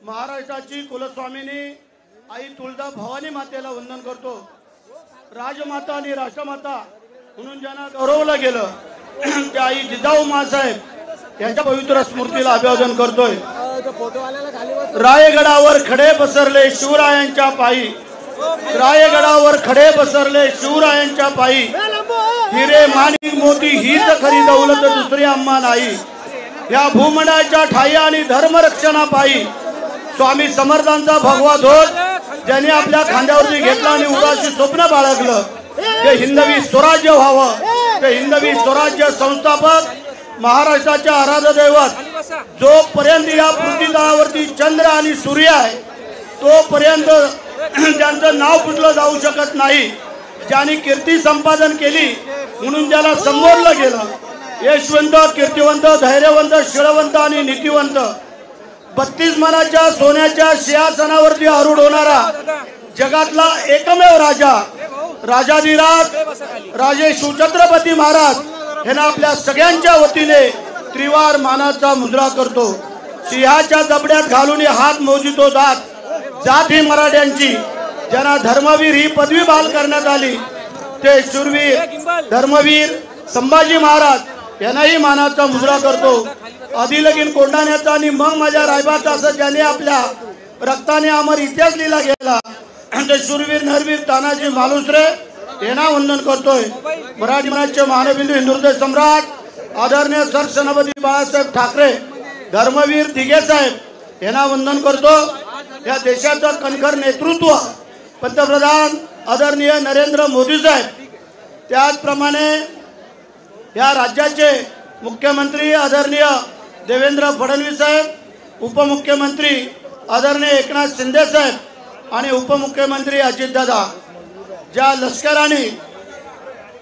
महाराष्ट्राची कुलस्वामिनी आई तुळजा भवानी मातेला वंदन करतो। राजमाता आणि राष्ट्रमाता म्हणून ज्यांना गौरवलं गेलं त्या आई जिजाऊ मासाहेब यांच्या पवित्र स्मृतीला अभिवादन करतोय। रायगडावर खडे पसरले शिवरायांच्या पायी, रायगडावर खडे पसरले शिवरायांच्या पायी, हिरे माणिक मोती हीच खरी दौलत दुसरी आम्हा नाही। या भूमंडळाच्या ठाई आणि धर्मरक्षणापायी स्वामी समर्थांचा भगवा ध्वज ज्यांनी आपल्या खांद्यावरती घेतला आणि उराशी स्वप्न बाळगलं ते हिंदवी स्वराज्य व्हावं, ते हिंदवी स्वराज्य संस्थापक महाराष्ट्राच्या आराध्य दैवत जोपर्यंत या पृथ्वीतलावरती चंद्र आणि सूर्य आहे तोपर्यंत ज्यांचं नाव पुटलं जाऊ शकत नाही, ज्यांनी कीर्ती संपादन केली म्हणून ज्याला संबोधलं गेलं, यशवंत, कीर्तिवंत, धैर्यवंत, शिळवंत आणि नीतिवंत, 32 मनाच्या सोन्याच्या सिंहासनावरती आरूढ होणारा जगातला एकमेव राजा, राजाधिराज राजे शिवछत्रपती महाराज यांना आपल्या सगळ्यांच्या वतीने त्रिवार मानाचा मुजरा करतो। सिंहाच्या जबड्यात घालून हात मोजितो जात ही मराठ्यांची, ज्यांना धर्मवीर ही पदवी बहाल करण्यात आली ते शूरवीर धर्मवीर संभाजी महाराज यांनाही मानाचा मुजरा करतो। आधी लगीन कोंढाण्याचा आणि मग माझ्या रायबाचा असं ज्याने आपल्या रक्ताने अमर इतिहास लिहिला गेला ते शूरवीर नरवीर तानाजी मालुसरे यांना वंदन करतोय। मराठी मनाचे महानबिंदू हिंदुहृदय सम्राट आदरणीय सरसेनापती बाळासाहेब ठाकरे, धर्मवीर दिघे साहेब यांना वंदन करतो। या देशाचं कणखर नेतृत्व पंतप्रधान आदरणीय नरेंद्र मोदी साहेब, त्याचप्रमाणे या राज्याचे मुख्यमंत्री आदरणीय देवेंद्र फडणवीस साहेब, उपमुख्यमंत्री आदरणीय एकनाथ शिंदे साहेब आणि उपमुख्यमंत्री अजितदादा, ज्या लष्कराने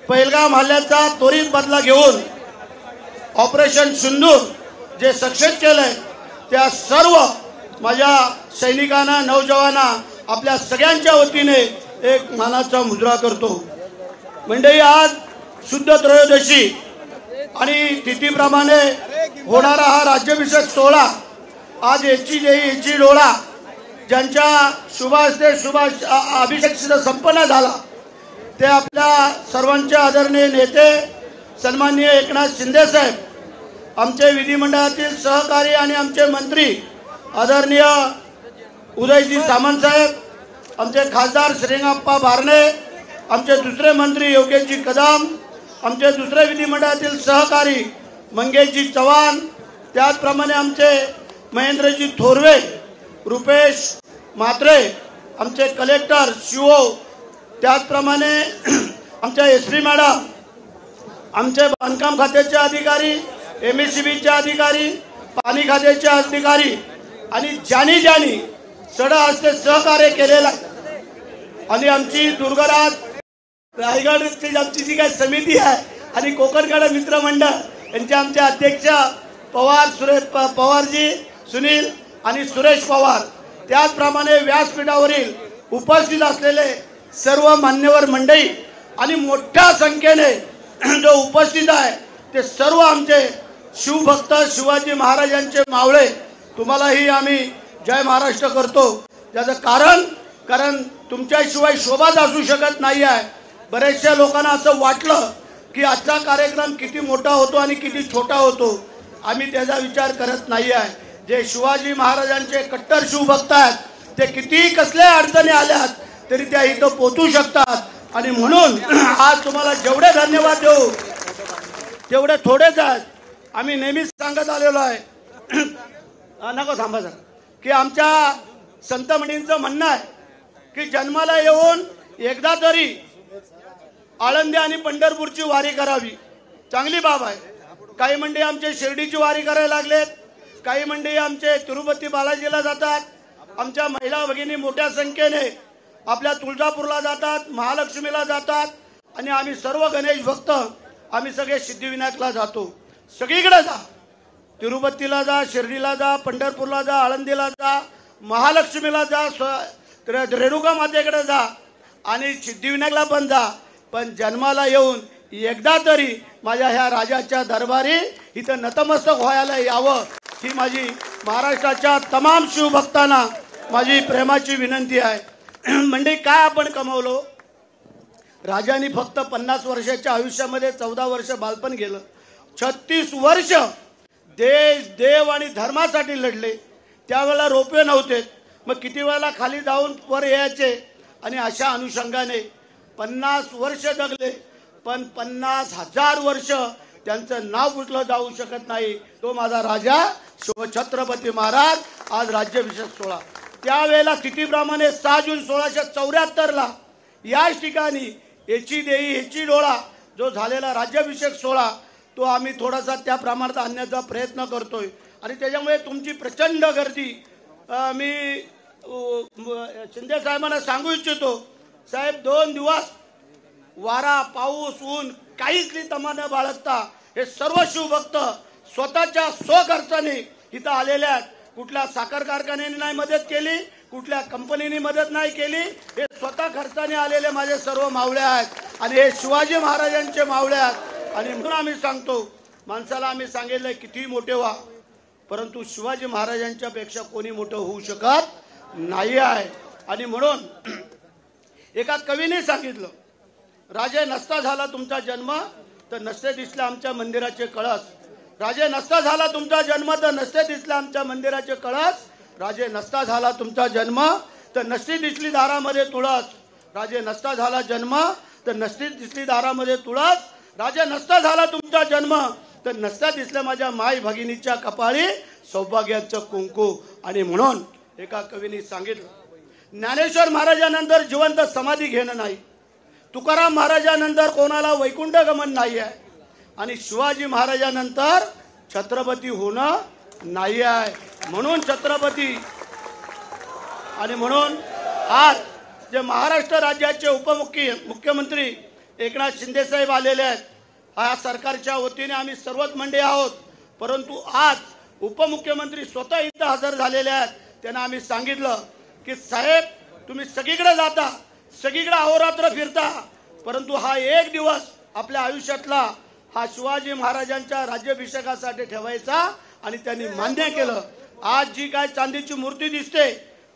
पहिलगाम हल्ल्याचा त्वरित बदला घेऊन ऑपरेशन सिंदूर जे सक्सेस केलंय त्या सर्व माझ्या सैनिकांना, नौजवाना आपल्या सगळ्यांच्या वतीने एक मानाचा मुजरा करतो। मंडळी, आज शुद्ध त्रयोदशी आणि तिथीप्रमाणे होणारा हा राज्याभिषेक सोहळा आज याची डोळा ज्यांच्या शुभास्ते अभिषेक संपन्न झाला ते आपल्या सर्वांचे आदरणीय नेते सन्माननीय एकनाथ शिंदे साहेब, आमचे विधिमंडळातील सहकारी आणि आमचे मंत्री आदरणीय उदयजी सामंत साहेब, आमचे खासदार श्रीरंगाप्पा बारणे, आमचे दुसरे मंत्री योगेशजी कदम, आमचे दुसरे विधिमंडळातील सहकारी मंगेशजी चव्हाण, त्याचप्रमाणे आमचे महेंद्रजी थोरवे, रुपेश म्हात्रे, आमचे कलेक्टर शिवो, त्याचप्रमाणे आमच्या एसपी मॅडम, आमचे बांधकाम खात्याचे अधिकारी, MSCBचे अधिकारी, पाणी खात्याचे अधिकारी आणि ज्यांनी सडा हस्ते सहकार्य केलेला आणि आमची दुर्गराज रायगडची आमची जी काही समिती आहे आणि कोकणगड मित्रमंडळ यांचे आमचे अध्यक्ष पवारजी सुनील आणि सुरेश पवार, त्याचप्रमाणे व्यासपीठावरील उपस्थित असलेले सर्व मान्यवर मंडळी आणि मोठ्या संख्येने जो उपस्थित आहे ते सर्व आमचे शिवभक्त शिवाजी महाराजांचे मावळे, तुम्हालाही आम्ही जय महाराष्ट्र करतो। त्याचं कारण तुमच्याशिवाय शोभाच असू शकत नाही आहे। बरेचशा लोकांना असं वाटलं की आजचा कार्यक्रम किती मोठा होतो आणि किती छोटा होतो, आम्ही त्याचा विचार करत नाही आहे। जे शिवाजी महाराजांचे कट्टर शिवभक्त आहेत ते किती कसल्या अडचणी आल्यात तरी त्या इथं पोहोचू शकतात आणि म्हणून आज तुम्हाला जेवढे धन्यवाद देऊ तेवढे थोडेच आहेत। आम्ही नेहमीच सांगत आलेलो आहे नको थांबा जरा की आमच्या संत मंडळींचं म्हणणं आहे की जन्माला येऊन एकदा तरी आळंदी आणि पंढरपूरची वारी करावी, चांगली बाब आहे। काही मंडळी आमचे शिर्डीची वारी करायला लागलेत, काही मंडळी आमचे तिरुपती बालाजीला जातात, आमच्या महिला भगिनी मोठ्या संख्येने आपल्या तुळजापूरला जातात, महालक्ष्मीला जातात आणि आम्ही सर्व गणेश भक्त आम्ही सगळे सिद्धिविनायकला जातो। सगळीकडे जा, तिरुपतीला जा, शिर्डीला जा, पंढरपूरला जा, आळंदीला जा, महालक्ष्मीला जा, रेणुका मातेकडे जा आणि सिद्धिविनायकला पण जा, पण जन्माला येऊन एकदा तरी माझ्या ह्या राजाच्या दरबारी इथं नतमस्तक व्हायला यावं ही माझी महाराष्ट्राच्या तमाम शिवभक्तांना माझी प्रेमाची विनंती आहे। म्हणजे काय आपण कमवलो? राजांनी फक्त 50 वर्षाच्या आयुष्यामध्ये 14 वर्ष बालपण गेलं, 36 वर्ष देश देव आणि धर्मासाठी लढले। त्यावेळेला रोपवे नव्हते, मग किती वेळेला खाली जाऊन वर यायचे आणि अशा अनुषंगाने 50 वर्ष जगले, पण 50,000 वर्ष त्यांचं नाव पुसलं जाऊ शकत नाही। तो माझा राजा शिवछत्रपती महाराज। आज राज्याभिषेक सोहळा त्यावेळेला तिथीप्रमाणे 6 जून 1674ला याच ठिकाणी याची देई ह्याची डोळा जो झालेला राज्याभिषेक सोहळा तो आम्ही थोडासा त्या प्रमाणात आणण्याचा प्रयत्न करतोय आणि त्याच्यामुळे तुमची प्रचंड गर्दी मी शिंदे साहेबांना सांगू इच्छितो, साहेब 2 दिवस वारा पाऊस ऊन काहीच तमा न बाळगता हे सर्व शिवभक्त स्वतःच्या स्वखर्चाने इथं आलेले आहेत। कुठल्या साखर कारखान्याने नाही मदत केली, कुठल्या कंपनीने मदत नाही केली, हे स्वतः खर्चाने आलेले माझे सर्व मावळे आहेत आणि हे शिवाजी महाराजांचे मावळे आहेत। आणि म्हणून आम्ही सांगतो, माणसाला आम्ही सांगितलं किती मोठे व्हा, परंतु शिवाजी महाराजांच्या पेक्षा कोणी मोठं होऊ शकत नाही आहे। आणि म्हणून एका कवीने सांगितलं, राजे नसता झाला तुमचा जन्म तर नसते दिसले आमच्या मंदिराचे कळस। राजे नसता झाला तुमचा जन्म तर नसते दिसले आमच्या मंदिराचे कळस। राजे नसता झाला तुमचा जन्म तर नसती दिसली दारामध्ये तुळस। राजे नसता झाला जन्म तर नसती दिसली दारामध्ये तुळस। राजे नसता झाला तुमचा जन्म तर नसता दिसल्या माझ्या माई भगिनीच्या कपाळी सौभाग्याचं कुंकू। आणि म्हणून एका कवीने सांगितलं, ज्ञानेश्वर महाराजांनंतर जिवंत समाधी घेणं नाही, तुकाराम महाराजांनंतर कोणाला वैकुंठ गमन नाही आहे आणि शिवाजी महाराजांनंतर छत्रपती होणं नाही आहे। म्हणून छत्रपती आणि म्हणून आज जे महाराष्ट्र राज्याचे मुख्यमंत्री एकनाथ शिंदे साहेब आलेले आहेत, हा सरकारच्या वतीने आम्ही सर्वच मंडळी आहोत, परंतु आज उपमुख्यमंत्री स्वतः इथं हजर झालेले आहेत। त्यांना आम्ही सांगितलं की साहेब तुम्ही सगळीकडे जाता, सगळीकडे अहोरात्र फिरता, परंतु हा एक दिवस आपल्या आयुष्यातला हा शिवाजी महाराजांच्या राज्याभिषेकासाठी ठेवायचा आणि त्यांनी मान्य केलं। आज जी काय चांदीची मूर्ती दिसते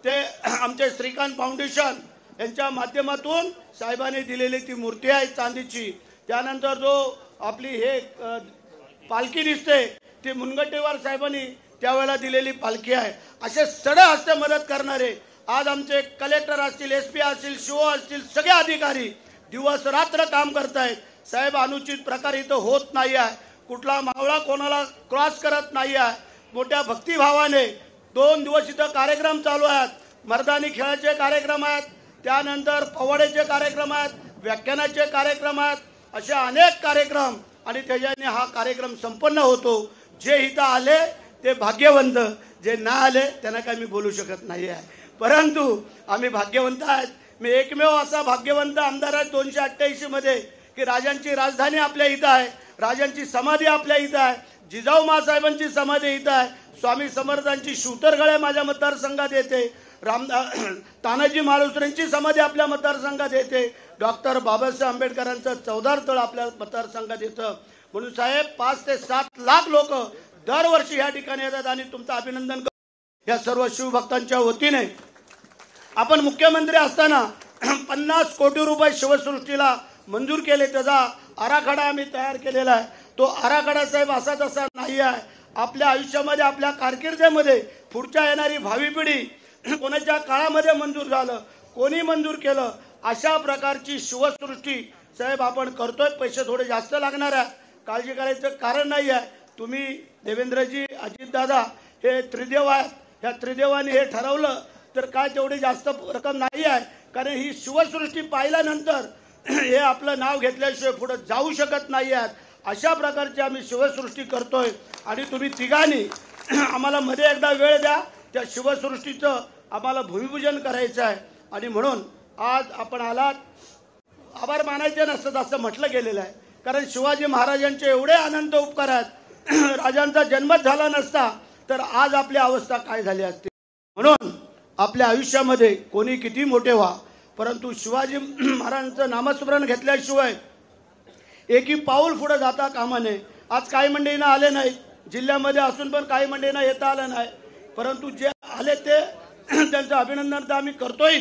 ते आमचे श्रीकांत फाउंडेशन यांच्या माध्यमातून साहेबांनी दिलेली ती मूर्ती आहे चांदीची। त्यानंतर जो आपली हे पालखी दिसते ती मुनगंटीवार साहेबांनी त्यावेळेला दिलेली पालखी आहे। असे सडे हस्ते मदत करणारे आज आमचे कलेक्टर असतील, SP असतील, शिओ असतील, सगळे अधिकारी दिवस रात्र काम करतायत। साहेब अनुचित प्रकार इथं होत नाही आहे, कुठला मावळा कोणाला क्रॉस करत नाही आहे। मोठ्या भक्तिभावाने 2 दिवस इथं कार्यक्रम चालू आहेत, मर्दानी खेळाचे कार्यक्रम आहेत, त्यानंतर पवाड्याचे कार्यक्रम आहेत, व्याख्यानाचे कार्यक्रम आहेत, असे अनेक कार्यक्रम आणि त्याच्याने हा कार्यक्रम संपन्न होतो। जे इथं आले ते भाग्यवंत, जे ना आले त्यांना काय मी बोलू शकत नाही आहे, परंतु आम्ही भाग्यवंत आहेत। मी एकमेव असा भाग्यवंत आमदार आहे 288 मध्ये की राजांची राजधानी आपल्या इथं आहे, राजांची समाधी आपल्या इथं आहे, जिजाऊ मासाहेबांची समाधी इथं आहे, स्वामी समर्थांची शिवतरगळे माझ्या मतदारसंघात येते, तानाजी मालुसरेंची समाधी आपल्या मतदारसंघात येते, डॉक्टर बाबासाहेब आंबेडकरांचं 14 तळ आपल्या मतदारसंघात येतं। म्हणून साहेब 5 ते 7 लाख लोक दरवर्षी या ठिकाणी येतात आणि तुमचं अभिनंदन करतो। या सर्व शिवभक्तांच्या वतीने आपण मुख्यमंत्री असताना 50 कोटी रुपये शिवसृष्टीला मंजूर केले, त्याचा आराखडा आम्ही तयार केलेला आहे। तो आराखडा साहेब असा तसा नाही आहे, आपल्या आयुष्यामध्ये आपल्या कारकिर्दीमध्ये पुढच्या येणारी भावी पिढी कोणाच्या काळामध्ये मंजूर झालं, कोणी मंजूर केलं, अशा प्रकारची शिवसृष्टी साहेब आपण करतोय। पैसे थोडे जास्त लागणार आहे, काळजी करायचं कारण नाही आहे। तुम्ही देवेंद्रजी, अजितदादा हे त्रिदेव आहेत, ह्या त्रिदेवाने हे ठरवलं तर काय तेवढी जास्त रक्कम नाही आहे, कारण ही शिवसृष्टी पाहिल्यानंतर हे आपलं नाव घेतल्याशिवाय पुढे जाऊ शकत नाही आहेत। अशा प्रकारची आम्ही शिवसृष्टी करतोय आणि तुम्ही तिघांनी आम्हाला मध्ये एकदा वेळ द्या, त्या शिवसृष्टीचं आम्हाला भूमिपूजन करायचं आहे। आणि म्हणून आज आपण आलात, आभार मानायचे नसतात असं म्हटलं गेलेलं आहे, कारण शिवाजी महाराजांचे एवढे अनंत उपकार आहेत, राजांचा जन्मच झाला नसता तर आज आपली अवस्था काय झाली असती। म्हणून आपल्या आयुष्यामध्ये कोणी किती मोठे व्हा, परंतु शिवाजी महाराजांचं नामस्मरण घेतल्याशिवाय एकही पाऊल पुढे जाता कामा नये। आज काही मंडळींना आले नाहीत, जिल्ह्यामध्ये असून पण काही मंडळींना येता आलं नाही, परंतु जे आले ते त्यांचं अभिनंदन तर आम्ही करतोय.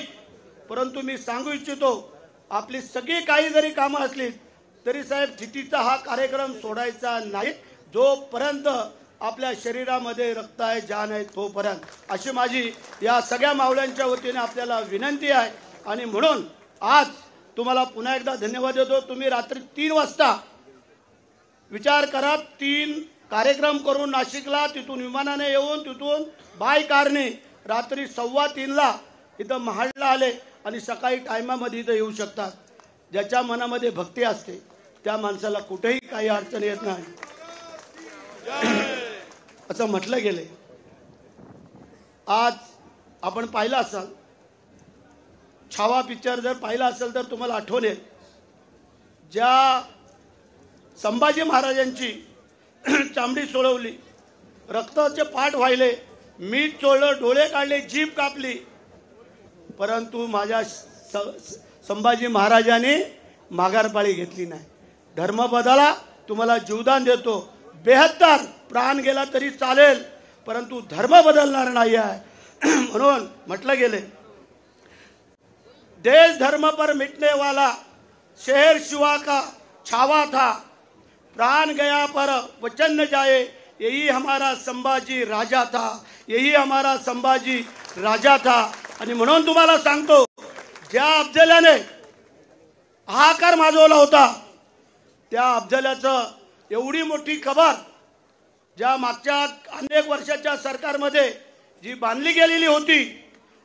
परंतु मी सांगू इच्छितो, आपली सगळी काही जरी कामं असली तरी साहेब चिठ्ठीचा हा कार्यक्रम सोडायचा नाही जोपर्यंत आपल्या शरीरामध्ये रक्त आहे, जान आहे तोपर्यंत, अशी माझी या सगळ्या मावळ्यांच्या वतीने आपल्याला विनंती आहे. आणि म्हणून आज तुम्हाला पुन्हा एकदा धन्यवाद देतो. तुम्ही रात्री 3 वाजता विचार करा, 3 कार्यक्रम करून नाशिकला, तिथून विमानाने येऊन तिथून बाय कारने रात्री 2:15ला इथं महाडला आले आणि सकाळी टायमामध्ये इथं येऊ शकतात. ज्याच्या मनामध्ये भक्ती असते त्या माणसाला कुठेही काही अडचण येत नाही असं म्हटलं गेले. आज आपण पाहिलं असाल, छावा पिक्चर जर पाहिला असेल तर तुम्हाला आठवण येईल, ज्या संभाजी महाराजांची चामडी सोडवली, रक्ताचे पाठ व्हायले, मीठ चोळलं, डोळे काढले, जीभ कापली, परंतु माझ्या संभाजी महाराजांनी माघारपाळी घेतली नाही. धर्म बदला, तुम्हाला जीवदान देतो, 72 प्राण गेला तरी चालेल, परंतु धर्म बदलणार नाही आहे. म्हणून म्हटलं गेले, देश धर्म पर मिटने वाला शहर शिवा का छावा था, प्राण गया पर वचन न जाए, यही हमारा संभाजी राजा था, यही हमारा संभाजी राजा था. आणि म्हणून तुम्हाला सांगतो, ज्या अफजलाने हाहाकार माजवला होता त्या अफजलाचं एवढी मोठी खबर ज्या मागच्या अनेक वर्षाच्या सरकारमध्ये जी बांधली गेलेली होती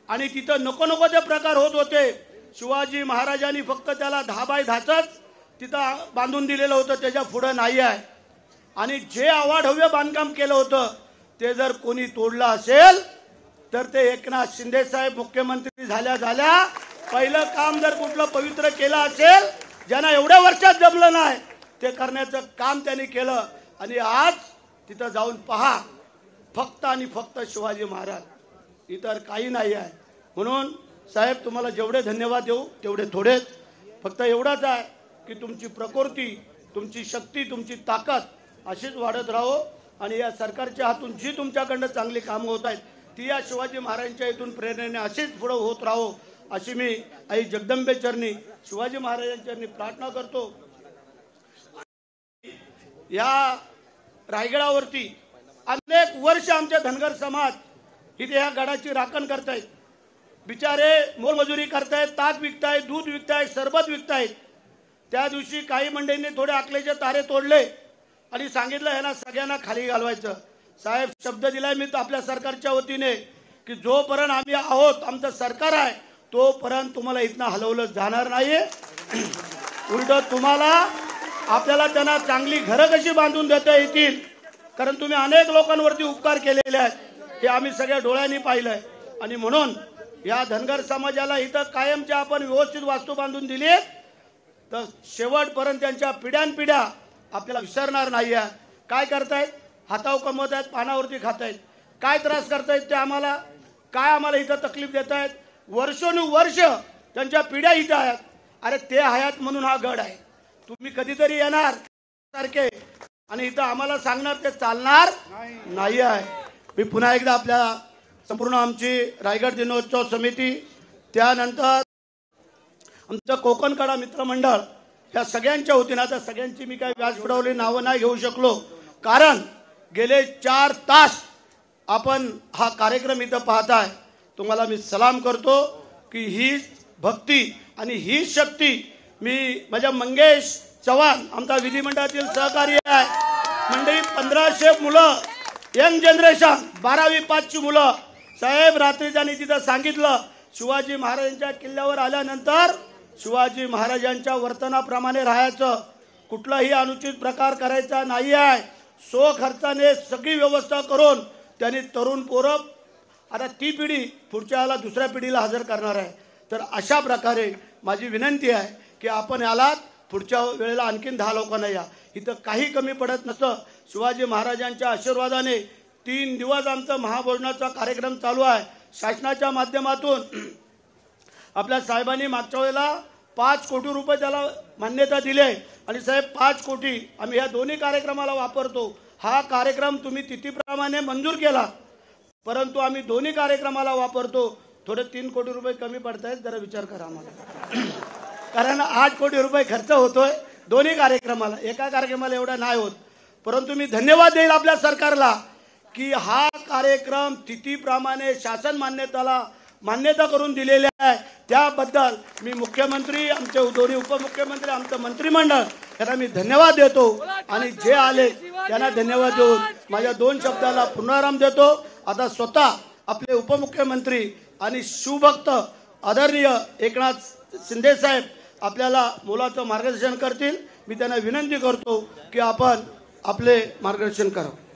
आणि तिथं नको नको ते प्रकार होत होते, शिवाजी महाराजांनी फक्त त्याला 10x10च तिथं बांधून दिलेलं होतं, त्याच्या पुढं नाही आहे. आणि जे अवाढव्य बांधकाम केलं होतं ते जर कोणी तोडलं असेल तर ते एकनाथ शिंदे साहेब मुख्यमंत्री झाल्या पहिलं काम जर कुठलं पवित्र केलं असेल, ज्यांना एवढ्या वर्षात जमलं नाही ते करण्याचं काम त्यांनी केलं. आणि आज तिथं जाऊन पहा, फक्त आणि फक्त शिवाजी महाराज, इतर काही नाही आहे. म्हणून साहेब तुम्हाला जेवढे धन्यवाद देऊ तेवढे थोडेच. फक्त एवढाच आहे की तुमची प्रकृती, तुमची शक्ती, तुमची ताकद अशीच वाढत राहो आणि या सरकारच्या हातून जी तुमच्याकडनं चांगली कामं होत आहेत ती या शिवाजी महाराजांच्या इथून प्रेरणेने अशीच पुढे होत राहो अशी मी आई जगदंबे चरणी, शिवाजी महाराजांच्या चरणी प्रार्थना करतो. या रायगडावरती अनेक वर्ष आमचे धनगर समाज इथे या गडाची राखण करतायत. बिचारे मोलमजुरी करतायत, ताक विकतायत, दूध विकतायत, सरबत विकतायत. त्या दिवशी काही मंडळींनी थोडे अकलेचे तारे तोडले आणि सांगितलं ह्यांना सगळ्यांना खाली घालवायचं. साहेब शब्द दिलाय मी आपल्या सरकारच्या वतीने की जोपर्यंत आम्ही आहोत, आमचं सरकार आहे, तोपर्यंत तुम्हाला इथनं हलवलं जाणार नाही. उलट तुम्हाला आपल्याला त्यांना चांगली घरं कशी बांधून देता येतील, कारण तुम्ही अनेक लोकांवरती उपकार केलेले आहेत, हे आम्ही सगळ्या डोळ्यांनी पाहिलंय. आणि म्हणून या धनगर समाजाला इथं कायमच्या आपण व्यवस्थित वास्तू बांधून दिली तर शेवटपर्यंत त्यांच्या पिढ्यानपिढ्या आपल्याला विसरणार नाही आहे. काय करतायत? हातावर कमवत आहेत, पानावरती खात आहेत. काय त्रास करतायत ते आम्हाला, काय आम्हाला इथं तकलीफ देत आहेत. वर्षानुवर्ष त्यांच्या पिढ्या इथं आहेत. अरे ते हयात म्हणून हा गड आहे. तुम्ही कधीतरी येणार सारखे आणि इथं आम्हाला सांगणार ते चालणार नाही आहे. मी पुन्हा एकदा आपल्या संपूर्ण आमची रायगड दिनोत्सव समिती, त्यानंतर आमचं कोकण कडा मित्रमंडळ, या सगळ्यांच्या वतीनं, आता सगळ्यांची मी काही व्यासपीठावरली नावं नाही घेऊ शकलो कारण गेले 4 तास आपण हा कार्यक्रम इथं पाहताय. तुम्हाला मी सलाम करतो की ही भक्ती आणि ही शक्ती मी माझ्या मंगेश चव्हाण आमचा विधिमंडळातील सहकारी आहे. मंडळी 1500 मुलं, यंग जनरेशन, 12वी 5ची मुलं. साहेब रात्री त्यांनी तिथं सांगितलं शिवाजी महाराजांच्या किल्ल्यावर आल्यानंतर शिवाजी महाराजांच्या वर्तनाप्रमाणे राहायचं, कुठलाही अनुचित प्रकार करायचा नाही आहे. खर्चाने सगळी व्यवस्था करून त्यांनी तरुण पोरं, आता ती पिढी पुढच्या वेळेला दुसऱ्या पिढीला हजर करणार आहे. तर अशा प्रकारे माझी विनंती आहे की आपण याला पुढच्या वेळेला आणखीन 10 लोकांना या. इथं काही कमी पडत नसतं. शिवाजी महाराजांच्या आशीर्वादाने 3 दिवस आमचा महाभोजनाचा कार्यक्रम चालू आहे. शासनाच्या माध्यमातून आपल्या साहेबांनी मागच्या वेळेला 5 कोटी रुपये त्याला मान्यता दिली आहे आणि साहेब 5 कोटी आम्ही ह्या दोन्ही कार्यक्रमाला वापरतो. हा कार्यक्रम तुम्ही तिथीप्रमाणे मंजूर केला, परंतु आम्ही दोन्ही कार्यक्रमाला वापरतो. थोडे 3 कोटी रुपये कमी पडतायत, जरा विचार करा आम्हाला. कारण 8 कोटी रुपये खर्च होतोय दोन्ही कार्यक्रमाला, एका कार्यक्रमाला एवढा नाही होत. परंतु मी धन्यवाद देईल आपल्या सरकारला की हा कार्यक्रम तिथीप्रमाणे शासन मान्यता करून दिलेल्या आहे. त्याबद्दल मी मुख्यमंत्री, आमचे दोन्ही उपमुख्यमंत्री, आमचं मंत्रिमंडळ यांना मी धन्यवाद देतो. आणि जे आले त्यांना धन्यवाद देऊन माझ्या 2 शब्दाला पुनराराम देतो. आता स्वतः आपले उपमुख्यमंत्री आणि शिवभक्त आदरणीय एकनाथ शिंदे साहेब आपल्याला मोलाचं मार्गदर्शन करतील. मी त्यांना विनंती करतो की आपण आपले मार्गदर्शन करावं.